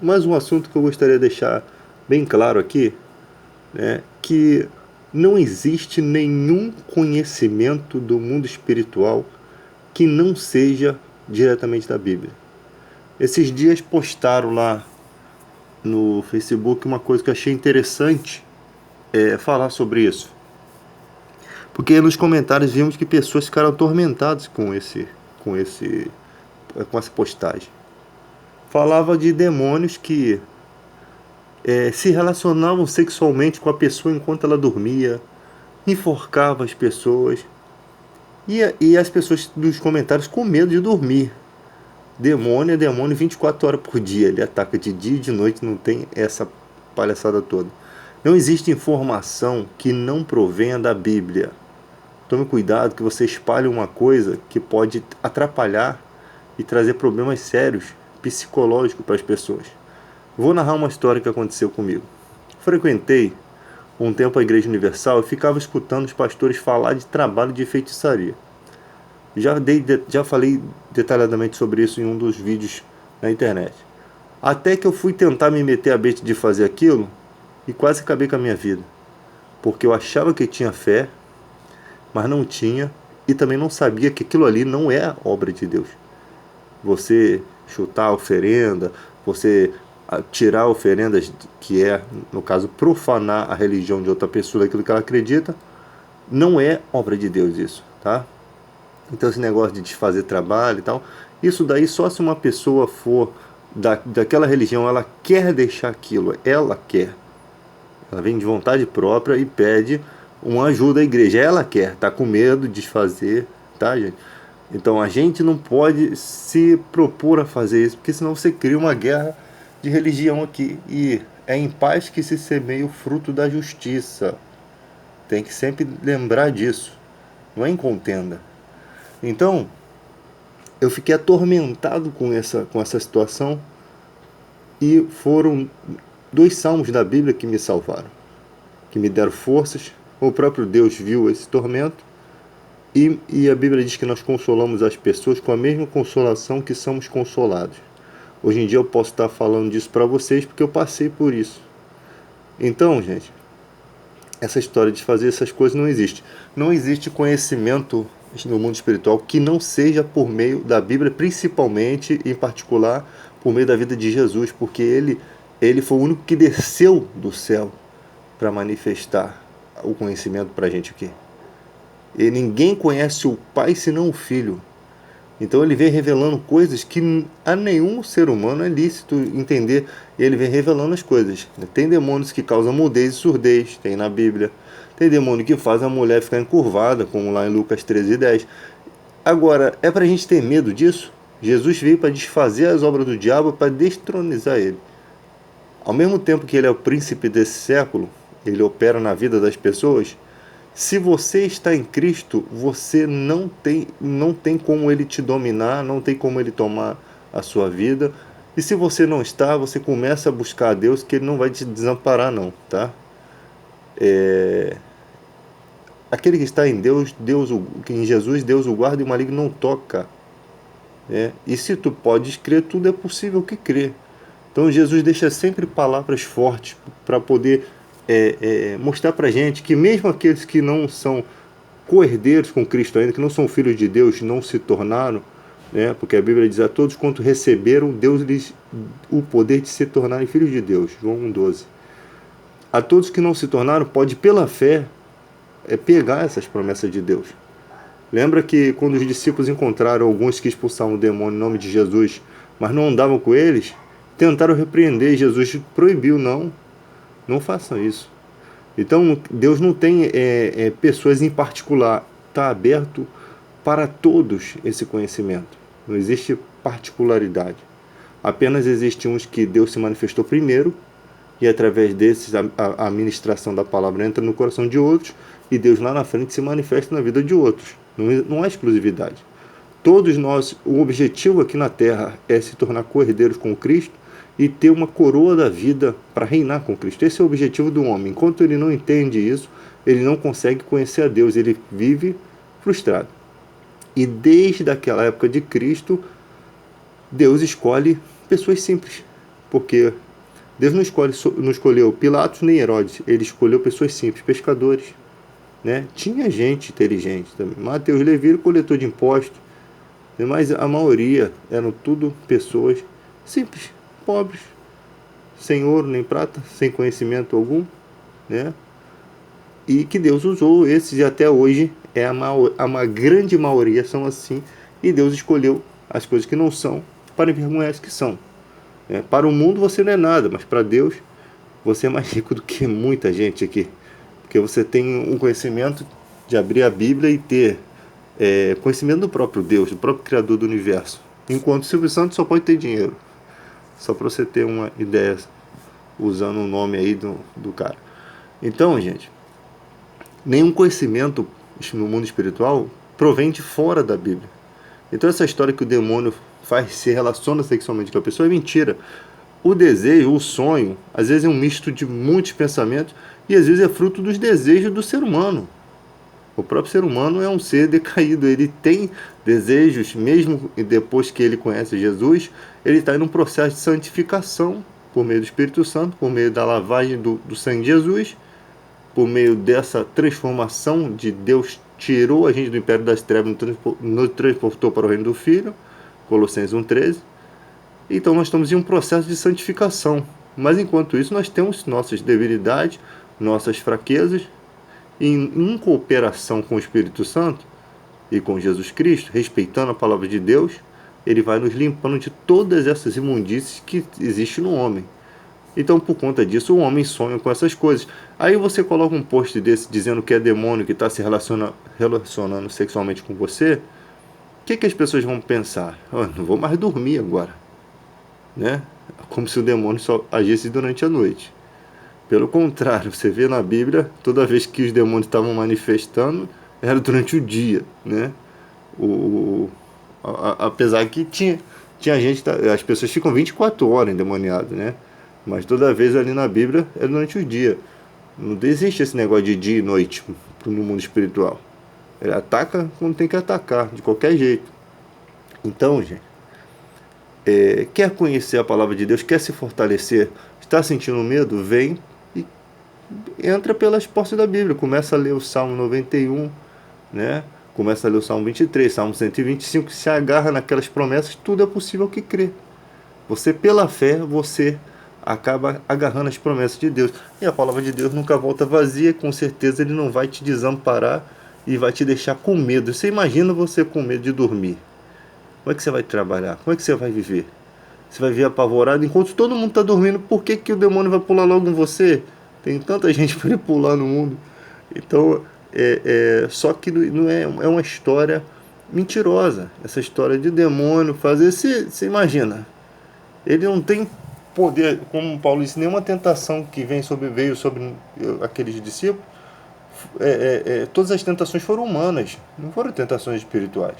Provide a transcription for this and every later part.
Mas um assunto que eu gostaria de deixar bem claro aqui, né, que não existe nenhum conhecimento do mundo espiritual que não seja diretamente da Bíblia. Esses dias postaram lá no Facebook uma coisa que eu achei interessante falar sobre isso. Porque nos comentários vimos que pessoas ficaram atormentadas com esse, com essa postagem. Falava de demônios que se relacionavam sexualmente com a pessoa enquanto ela dormia, enforcava as pessoas e as pessoas dos comentários com medo de dormir. Demônio é demônio 24 horas por dia, ele ataca de dia e de noite, não tem essa palhaçada toda. Não existe informação que não provenha da Bíblia. Tome cuidado que você espalhe uma coisa que pode atrapalhar e trazer problemas sérios psicológicos para as pessoas. Vou narrar uma história que aconteceu comigo. Frequentei um tempo a Igreja Universal e ficava escutando os pastores falar de trabalho de feitiçaria. Já falei detalhadamente sobre isso em um dos vídeos na internet. Até que eu fui tentar me meter a besta de fazer aquilo e quase acabei com a minha vida. Porque eu achava que tinha fé, mas não tinha, e também não sabia que aquilo ali não é obra de Deus. Você chutar a oferenda, você tirar oferendas, que é, no caso, profanar a religião de outra pessoa, daquilo que ela acredita, não é obra de Deus isso, tá? Então esse negócio de desfazer trabalho e tal, isso daí só se uma pessoa for daquela religião, ela quer deixar aquilo, ela quer. Ela vem de vontade própria e pede uma ajuda à igreja. Ela quer, tá com medo de desfazer, tá, gente? Então a gente não pode se propor a fazer isso, porque senão você cria uma guerra de religião aqui. E é em paz que se semeia o fruto da justiça. Tem que sempre lembrar disso. Não é em contenda. Então, eu fiquei atormentado com essa situação e foram 2 salmos da Bíblia que me salvaram, que me deram forças. O próprio Deus viu esse tormento e a Bíblia diz que nós consolamos as pessoas com a mesma consolação que somos consolados. Hoje em dia eu posso estar falando disso para vocês porque eu passei por isso. Então, gente, essa história de fazer essas coisas não existe. Não existe conhecimento no mundo espiritual que não seja por meio da Bíblia, principalmente, em particular, por meio da vida de Jesus, porque ele foi o único que desceu do céu para manifestar o conhecimento para a gente aqui. E ninguém conhece o Pai senão o Filho. Então ele vem revelando coisas que a nenhum ser humano é lícito entender. Ele vem revelando as coisas. Tem demônios que causam mudez e surdez, tem na Bíblia. Tem demônio que faz a mulher ficar encurvada, como lá em Lucas 13:10. Agora, é pra gente ter medo disso? Jesus veio para desfazer as obras do diabo, para destronizar ele. Ao mesmo tempo que ele é o príncipe desse século, ele opera na vida das pessoas. Se você está em Cristo, você não tem como ele te dominar, não tem como ele tomar a sua vida. E se você não está, você começa a buscar a Deus, que ele não vai te desamparar não, tá? Aquele que está em Deus, em Jesus, Deus o guarda e o maligno não toca. E se tu podes crer, tudo é possível que crer. Então Jesus deixa sempre palavras fortes para poder mostrar para a gente que mesmo aqueles que não são co-herdeiros com Cristo ainda, que não são filhos de Deus, não se tornaram, né? Porque a Bíblia diz: a todos quanto receberam, Deus lhes o poder de se tornarem filhos de Deus. João 1,12. A todos que não se tornaram, pode pela fé pegar essas promessas de Deus. Lembra que quando os discípulos encontraram alguns que expulsavam o demônio em nome de Jesus, mas não andavam com eles, tentaram repreender, e Jesus proibiu: não façam isso. Então Deus não tem pessoas em particular, está aberto para todos esse conhecimento, não existe particularidade, apenas existem uns que Deus se manifestou primeiro, e através desses a ministração da palavra entra no coração de outros, e Deus lá na frente se manifesta na vida de outros, não há exclusividade. Todos nós, o objetivo aqui na Terra é se tornar co-herdeiros com Cristo e ter uma coroa da vida para reinar com Cristo. Esse é o objetivo do homem. Enquanto ele não entende isso, ele não consegue conhecer a Deus, ele vive frustrado. E desde aquela época de Cristo, Deus escolhe pessoas simples Porque Deus não escolheu Pilatos nem Herodes, ele escolheu pessoas simples, pescadores, né? Tinha gente inteligente também. Mateus Levírio, coletor de impostos, mas a maioria eram tudo pessoas simples, pobres, sem ouro nem prata, sem conhecimento algum, né? E que Deus usou esses, e até hoje uma grande maioria são assim, e Deus escolheu as coisas que não são para envergonhar as que são. Para o mundo você não é nada, mas para Deus você é mais rico do que muita gente aqui, porque você tem um conhecimento de abrir a Bíblia e ter conhecimento do próprio Deus, do próprio Criador do Universo, enquanto o Silvio Santos só pode ter dinheiro. Só para você ter uma ideia, usando o nome aí do cara. Então, gente, nenhum conhecimento no mundo espiritual provém de fora da Bíblia. Então essa história que o demônio se relaciona sexualmente com a pessoa é mentira. O desejo, o sonho, às vezes é um misto de muitos pensamentos e às vezes é fruto dos desejos do ser humano. O próprio ser humano é um ser decaído, ele tem desejos, mesmo depois que ele conhece Jesus, ele está em um processo de santificação por meio do Espírito Santo, por meio da lavagem do sangue de Jesus, por meio dessa transformação de Deus tirou a gente do império das trevas e nos transportou para o reino do Filho, Colossenses 1,13. Então nós estamos em um processo de santificação, mas enquanto isso nós temos nossas debilidades, nossas fraquezas, e em cooperação com o Espírito Santo e com Jesus Cristo, respeitando a palavra de Deus, ele vai nos limpando de todas essas imundícies que existem no homem. Então, por conta disso, o homem sonha com essas coisas. Aí você coloca um post desse dizendo que é demônio que está se relacionando sexualmente com você, o que as pessoas vão pensar? Não vou mais dormir agora, né? Como se o demônio só agisse durante a noite. Pelo contrário, você vê na Bíblia, toda vez que os demônios estavam manifestando, era durante o dia, né? Apesar que tinha gente, as pessoas ficam 24 horas endemoniadas, né? Mas toda vez ali na Bíblia é durante o dia. Não existe esse negócio de dia e noite no mundo espiritual. Ele ataca quando tem que atacar, de qualquer jeito. Então, gente, quer conhecer a palavra de Deus, quer se fortalecer, está sentindo medo? Vem e entra pelas portas da Bíblia. Começa a ler o Salmo 91, né? Começa a ler o Salmo 23, Salmo 125, se agarra naquelas promessas, tudo é possível que crê. Você, pela fé, você acaba agarrando as promessas de Deus. E a palavra de Deus nunca volta vazia, com certeza ele não vai te desamparar e vai te deixar com medo. Você imagina você com medo de dormir. Como é que você vai trabalhar? Como é que você vai viver? Você vai viver apavorado enquanto todo mundo está dormindo. Por que o demônio vai pular logo em você? Tem tanta gente para ele pular no mundo. Então, só que não é uma história mentirosa. Essa história de demônio fazer. Você imagina. Ele não tem poder, como Paulo disse, nenhuma tentação que veio sobre aqueles discípulos. Todas as tentações foram humanas, não foram tentações espirituais.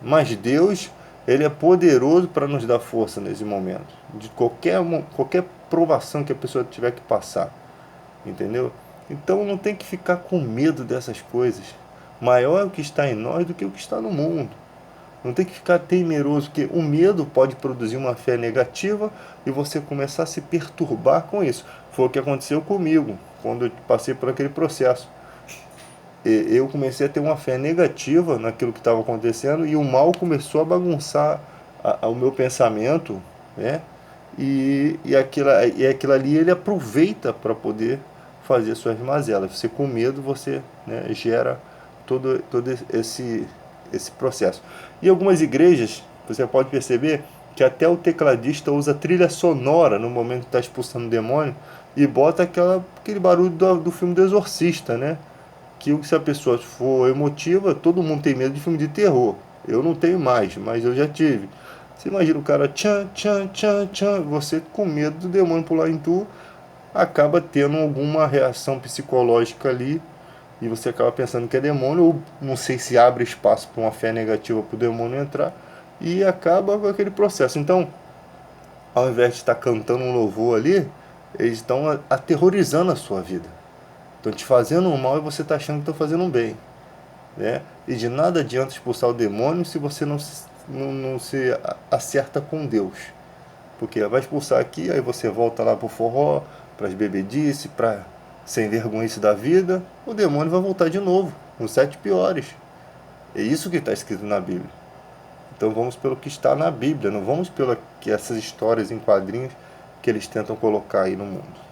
Mas Deus, ele é poderoso para nos dar força nesse momento, de qualquer provação que a pessoa tiver que passar, entendeu? Então não tem que ficar com medo dessas coisas. Maior é o que está em nós do que o que está no mundo. Não tem que ficar temeroso, porque o medo pode produzir uma fé negativa e você começar a se perturbar com isso. Foi o que aconteceu comigo, quando eu passei por aquele processo. Eu comecei a ter uma fé negativa naquilo que estava acontecendo e o mal começou a bagunçar o meu pensamento, né? E aquilo ali ele aproveita para poder fazer suas mazelas. Você com medo, você, né, gera todo esse processo. E algumas igrejas, você pode perceber que até o tecladista usa trilha sonora no momento que está expulsando o demônio e bota aquele barulho do filme do Exorcista, né? Que se a pessoa for emotiva, todo mundo tem medo de filme de terror. Eu não tenho mais, mas eu já tive. Você imagina o cara tchan, tchan, tchan, tchan, você com medo do demônio pular em tu, acaba tendo alguma reação psicológica ali e você acaba pensando que é demônio, ou não sei se abre espaço para uma fé negativa para o demônio entrar, e acaba com aquele processo. Então, ao invés de estar cantando um louvor ali, eles estão aterrorizando a sua vida. Estão te fazendo um mal e você está achando que estão fazendo um bem, né? E de nada adianta expulsar o demônio se você não se acerta com Deus. Porque vai expulsar aqui, aí você volta lá pro forró, pras bebedices, pra sem vergonhice da vida, o demônio vai voltar de novo, nos 7 piores. É isso que está escrito na Bíblia. Então vamos pelo que está na Bíblia, não vamos pelo que essas histórias em quadrinhos que eles tentam colocar aí no mundo.